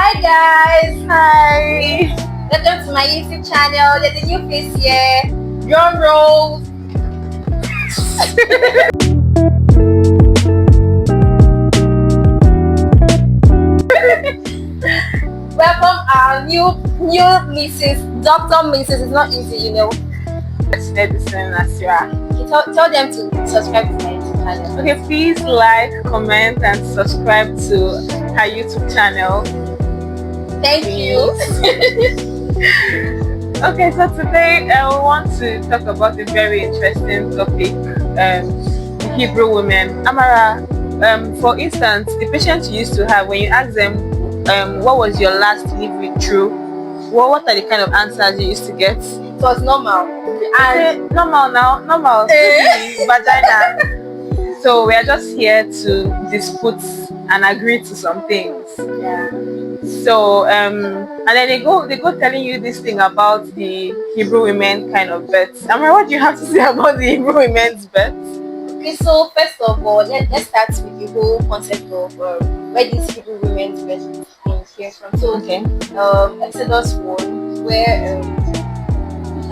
Hi guys! Hi! Welcome to my YouTube channel. There's a new face here. Drum roll! Welcome our new Mrs. Dr. Mrs. It's not easy, you know. It's medicine as you are. Tell them to subscribe to my YouTube channel. Okay, please like, comment and subscribe to her YouTube channel. Thank you. Okay, so today I want to talk about a very interesting topic, Hebrew women. Amara, for instance, the patients you used to have, when you ask them what was your last delivery through, what are the kind of answers you used to get? It was normal. And normal, vagina. So we are just here to dispute and agree to some things. Yeah. So and then they go telling you this thing about the Hebrew women kind of births. Amara, what do you have to say about the Hebrew women's births? Okay, so first of all, let's start with the whole concept of where these Hebrew women's births came from. So Okay. Exodus 1, where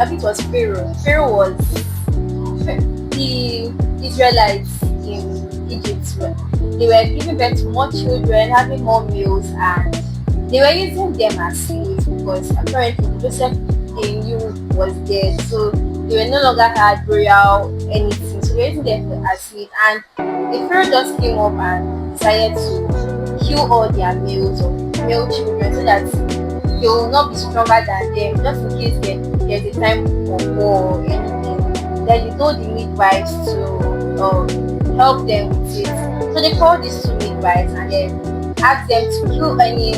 I think it was Pharaoh. Pharaoh was the Israelites in Egypt. They were giving birth to more children, having more males, and they were using them as slaves because apparently Joseph they knew was dead, so they were no longer had royal anything. So they were using them as slaves, and the Pharaoh just came up and decided to kill all their males or male children so that they will not be stronger than them, just in case there's a time for war or anything. Then he told the midwives to help them with it. So they called these two midwives and then asked them to kill any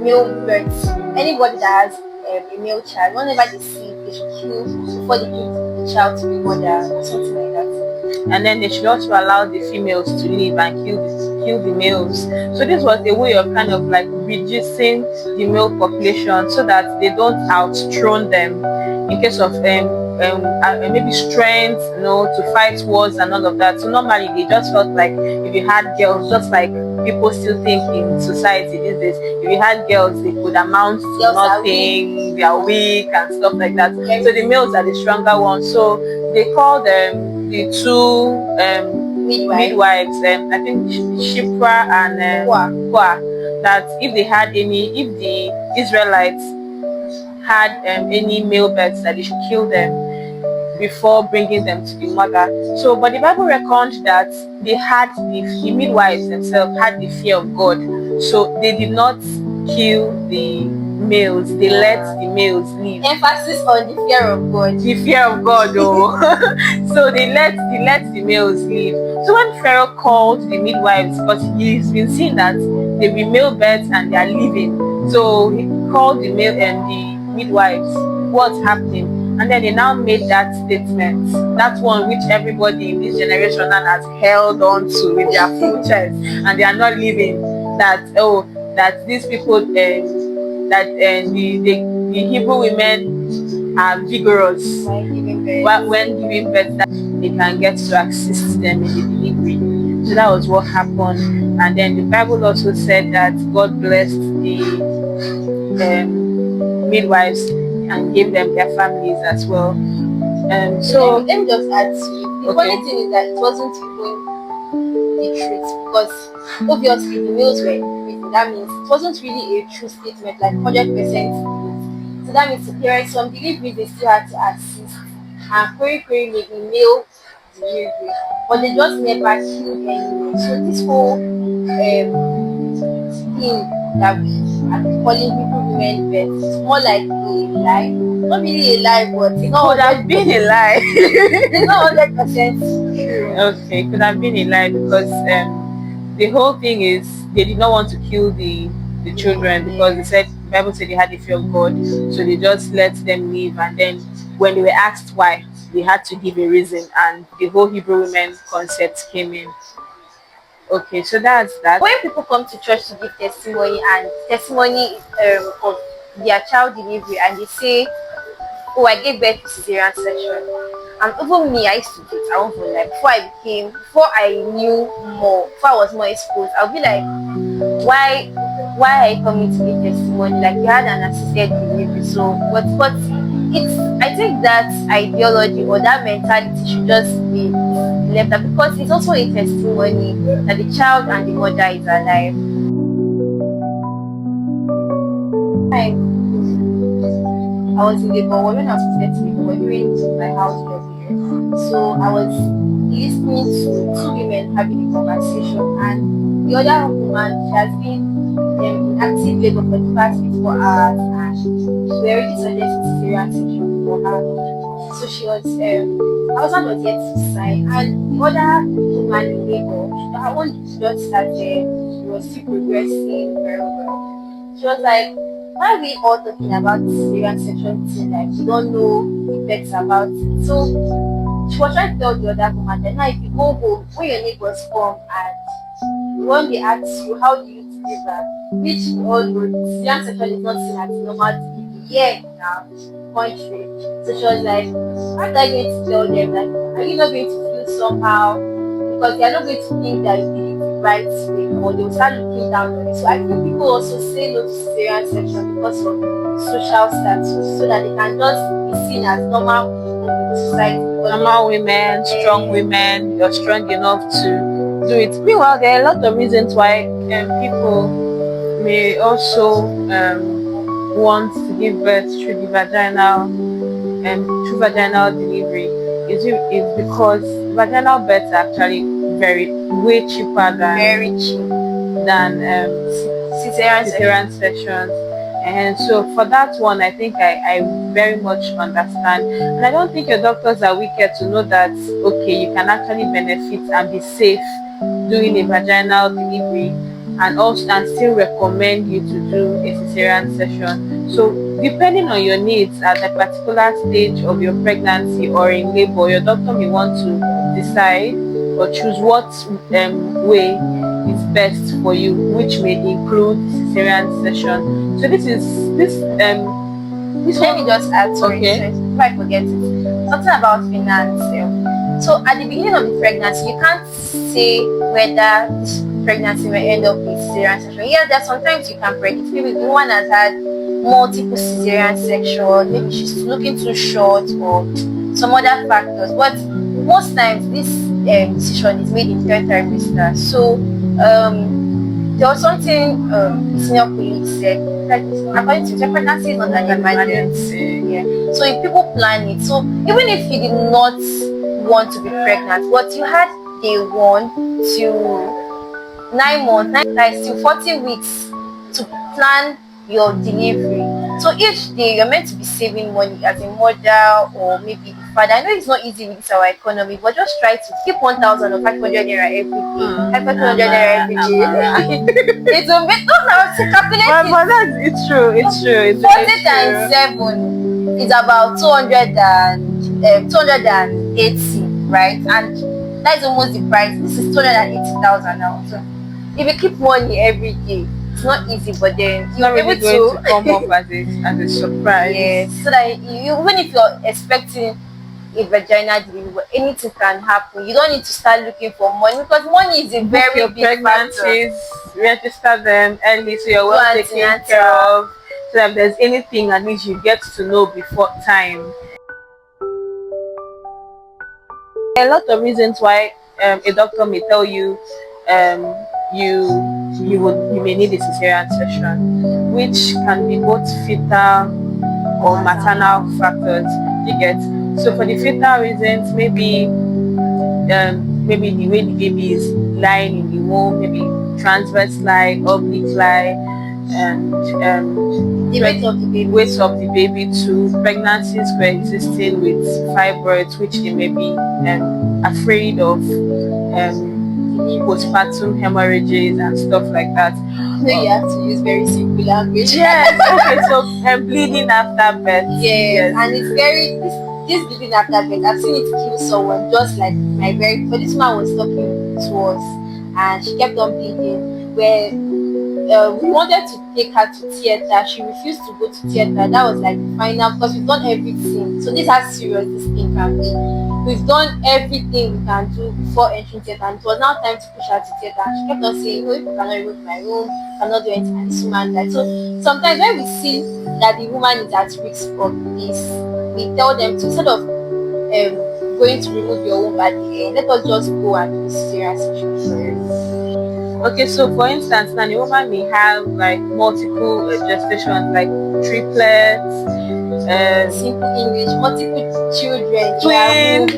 male births, anybody that has a male child. Whenever they see, they should kill before they give the child to the mother or something like that. And then they should also allow the females to live and kill the males. So this was a way of kind of like reducing the male population so that they don't outthrone them in case of maybe strength, to fight wars and all of that. So normally they just felt like if you had girls, just like people still think in society these days, if you had girls, they could amount to nothing, they are weak and stuff like that. So the males are the stronger ones. So they called the two midwives, I think Shipra and Kwa, that if the Israelites had any male births, that they should kill them before bringing them to the mother. So, but the Bible records that the midwives themselves had the fear of God, so they did not kill the males. They let the males live. Emphasis on the fear of God. The fear of God, though. So they let the males live. So when Pharaoh called the midwives, because he's been seeing that they will male births and they are living, so he called the midwives, what's happening? And then they now made that statement, that one which everybody in this generation now has held on to with their full chest, and they are not living, that these people, that the Hebrew women are vigorous when giving birth, that they can get to assist them in the delivery. So that was what happened. And then the Bible also said that God blessed the midwives and gave them their families as well. So let me just add to it. The funny thing is that it wasn't even the truth, because obviously the males were increasing. That means it wasn't really a true statement, like 100% truth. So that means the parents, some deliveries they still had to assist and query may be male delivery, but they just never killed anyone. So this whole thing that we are calling Hebrew women birth, it's more like a lie. Not really a lie, but it's not could have been a lie. It's not 100% true. Okay, it could have been a lie because the whole thing is they did not want to kill the children because the Bible said they had the fear of God, so they just let them live. And then when they were asked why, they had to give a reason, and the whole Hebrew women concept came in. Okay, so that's that. When people come to church to give testimony of their child delivery, and they say, "Oh, I gave birth to cesarean section," and even me, I used to do it. I won't like before I knew more, before I was more exposed, I'll be like, why why I come to give testimony, like you had an assisted delivery, so but it's, I think that ideology or that mentality should just be left out, because it's also a testimony that the child and the mother is alive. I was in labor when I was pregnant, we were doing my house every year. So I was listening to two women having a conversation, and the other woman, she has been in active labor for the past 4 hours, and we already suggested cesarean section for her. So she was, her husband was yet to sign, and the other woman in labor, her own just started, she was still progressing very well. She was like, why are we all talking about the cesarean section thing? Like, we don't know effects about it. So she was trying to tell the other woman that now if you go home, when your neighbors come and when they ask you how do you deliver, which we all know the cesarean section is not seen as normal delivery here in our country. So she was like, how are you going to tell them that? Are you not going to feel somehow? Because they are not going to think that you did it the right way, or they will start looking down on it. So I think people also say no to cesarean section because of social status, so that they can just be seen as normal people in society. Normal women, strong women, you're strong enough to do it. Meanwhile, there are a lot of reasons why people may also want to give birth through the through vaginal delivery. Is because vaginal births are actually way cheaper Very cheap than cesarean sections. And so for that one, I think I very much understand. And I don't think your doctors are wicked to know that, okay, you can actually benefit and be safe doing a vaginal delivery, and still recommend you to do a cesarean section. So depending on your needs at a particular stage of your pregnancy or in labor, your doctor may want to decide or choose what way is best for you, which may include cesarean section. So this let me just add, sorry, okay, before I forget it, something about finance. So at the beginning of the pregnancy, you can't say whether this pregnancy will end up with cesarean section. Yeah, there are sometimes you can predict. Maybe the woman has had multiple cesarean section, maybe she's looking too short or some other factors. But most times this decision is made in third trimester. So there was something senior colleague said, like, according to pregnancy is not an emergency. Yeah. So if people plan it, so even if you did not want to be pregnant, but you had day 1 to 9 months, 9 times to 40 weeks to plan your delivery. So each day you're meant to be saving money as a mother or maybe the father. I know it's not easy with our economy, but just try to keep 1,000 or 500 naira every day. 500 naira every day. It's a bit, those are to calculate. but it's true. It's 40 times 7 is about 280, right? And that is almost the price. This is 280,000 now. So if you keep money every day, it's not easy, but then it's not really going to come up as a surprise. Yes, so that you, even if you're expecting a vaginal delivery, anything can happen. You don't need to start looking for money, because money is a very big pregnancies factor. Register them early so you're well taken care of. So that if there's anything, at least you get to know before time. There are a lot of reasons why a doctor may tell you you may need a cesarean section, which can be both fetal or maternal factors. You get. So for the fetal reasons, maybe the way the baby is lying in the womb, maybe transverse lie, oblique lie, and the weight of the baby too. Pregnancies coexisting with fibroids, which they may be afraid of, postpartum hemorrhages and stuff like that. No, you have to use very simple language. Yes. Okay. So bleeding after birth. Yes. And it's very this bleeding after birth. I've seen it kill someone. Just like but this man was talking to us, and she kept on bleeding. Where we wanted to take her to theater. She refused to go to theater. That was like the final, because we've done everything. So this is how serious this thing can be. We've done everything we can do before entering theater, and it was now time to push her to theater. And she kept on saying, "No, people cannot remove my room, cannot do anything." And this woman died. So sometimes when we see that the woman is at risk of this, we tell them to, instead of going to remove your womb at the end, let us just go and do cesarean section first. Okay, so for instance, now the woman may have like multiple gestations, like triplets, Simple English, multiple children, twins,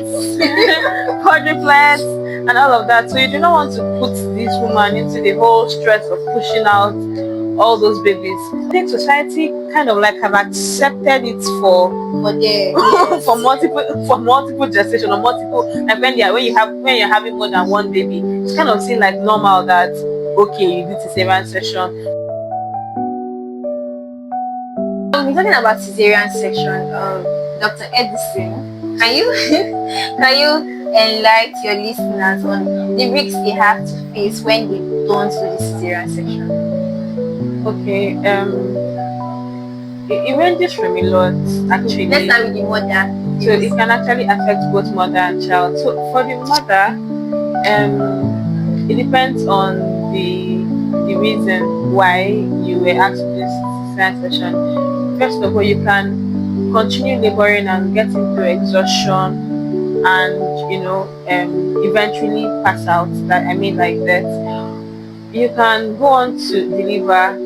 quadruplets, and all of that. So you do not want to put this woman into the whole stress of pushing out all those babies. I think society kind of like have accepted it for the for multiple gestation, or multiple, like when you're having more than one baby, it's kind of seen like normal that okay, you do cesarean section. We're talking about cesarean section. Dr. Edison, can you can you enlighten your listeners on the risks they have to face when they don't do the cesarean section? Okay, it ranges from a lot actually. Let's start with the mother. So it can actually affect both mother and child. So for the mother, it depends on the reason why you were asked to do this cesarean section. First of all, you can continue laboring and get into exhaustion, and eventually pass out. That I mean, like that. You can go on to deliver,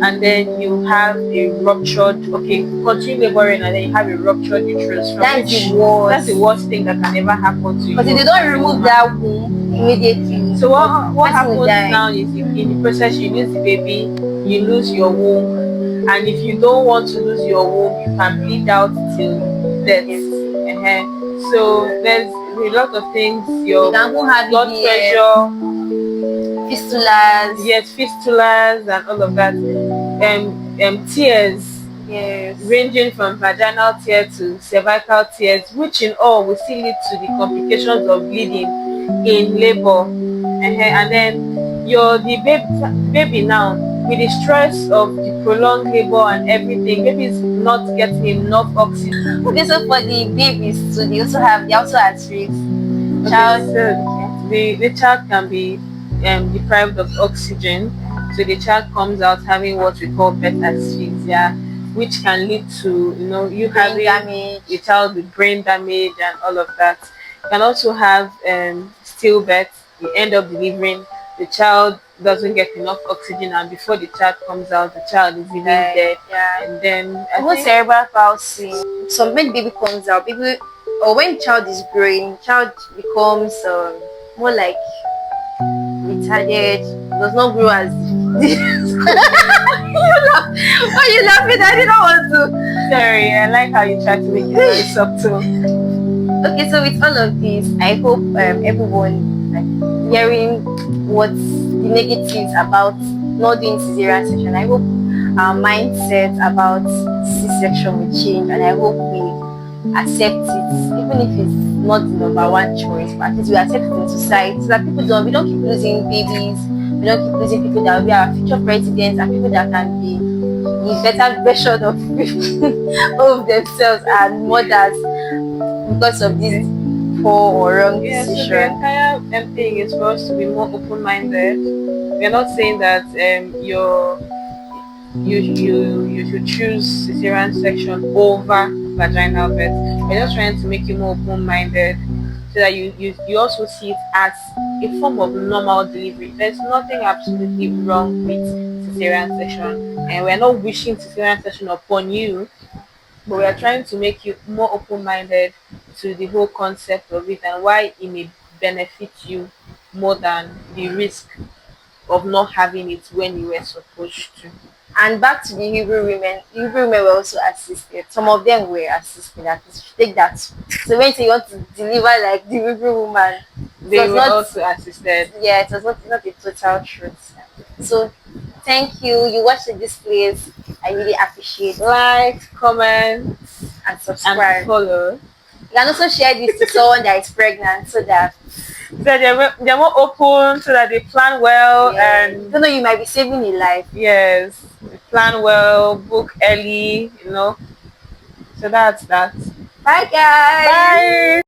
and then you have a ruptured, continue laboring, and then you have a ruptured uterus. That's the worst. That's the worst thing that can ever happen to you. But if they don't remove that womb immediately, so what happens now is in the process you lose the baby, you lose your womb, and if you don't want to lose your womb, you can bleed out till death. So there's a lot of things. Your blood pressure, fistulas, fistulas, and all of that. Tears, ranging from vaginal tear to cervical tears, which in all will still lead to the complications of bleeding in labor. And then the baby now, with the stress of the prolonged labor and everything, baby is not getting enough oxygen. Okay, so for the babies, so they also at risk. The child can be deprived of oxygen, so the child comes out having what we call birth asphyxia, which can lead to you having damage, a child with brain damage and all of that. You can also have stillbirth. You end up delivering, the child doesn't get enough oxygen, and before the child comes out, the child is even dead. And then cerebral palsy. So when the baby comes out, or when the child is growing, child becomes more like retarded, does not grow as why are you laughing? I didn't want to. Sorry, I like how you try to make it very subtle. Okay, so with all of this, I hope everyone hearing what's the negatives about not doing cesarean section, I hope our mindset about C-section will change, and I hope we accept it, even if it's not the number one choice, but at least we accept it in society, so that we don't keep losing babies, we don't keep losing people that will be our future presidents, and people that can be the better version of themselves and mothers because of this poor or wrong decision. So the entire thing is for us to be more open-minded. We're not saying that you should choose cesarean section over vaginal birth. We're just trying to make you more open-minded, so that you also see it as a form of normal delivery. There's nothing absolutely wrong with cesarean section, and we're not wishing cesarean section upon you, but we are trying to make you more open-minded to the whole concept of it and why it may benefit you more than the risk of not having it when you were supposed to. And back to the Hebrew women were also assisted. Some of them were assisted. At least take that. So when you want to deliver like the Hebrew woman, they were also assisted. Yeah, it was not a total truth. So thank you. You watched this place. I really appreciate it. Like, comment, and subscribe. And follow. You can also share this to someone that is pregnant, so that So they're more open, so that they plan well. Yeah. And Even though you might be saving a life. yes, plan well, book early, So that's that. Bye guys. Bye.